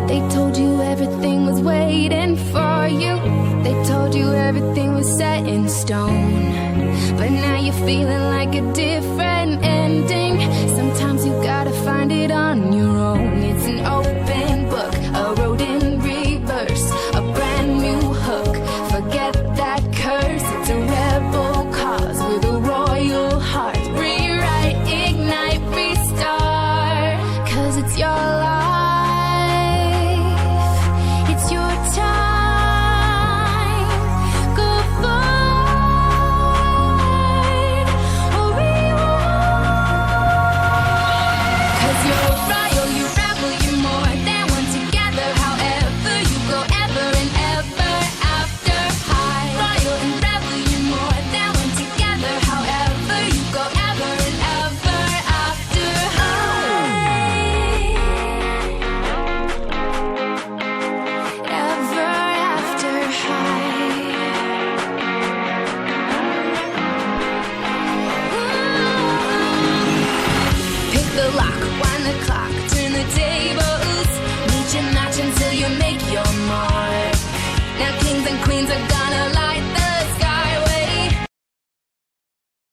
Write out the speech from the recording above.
They told you everything was waiting for you. They told you everything was set in stone. But now you're feeling like a different ending. Sometimes you gotta find it on your own. It's an open book, a road in reverse, a brand new hook. Forget that curse. It's a rebel cause with a royal heart. Rewrite, ignite, restart. Cause it's your life, it's your time. Go forward or rewind. Cause you're royal, you rebel, you're more than one together. However you go ever and ever after high. Royal and rebel, you're more than one together. However you go ever and ever after high. Ever after high. Pick the lock, wind the clock, turn the table.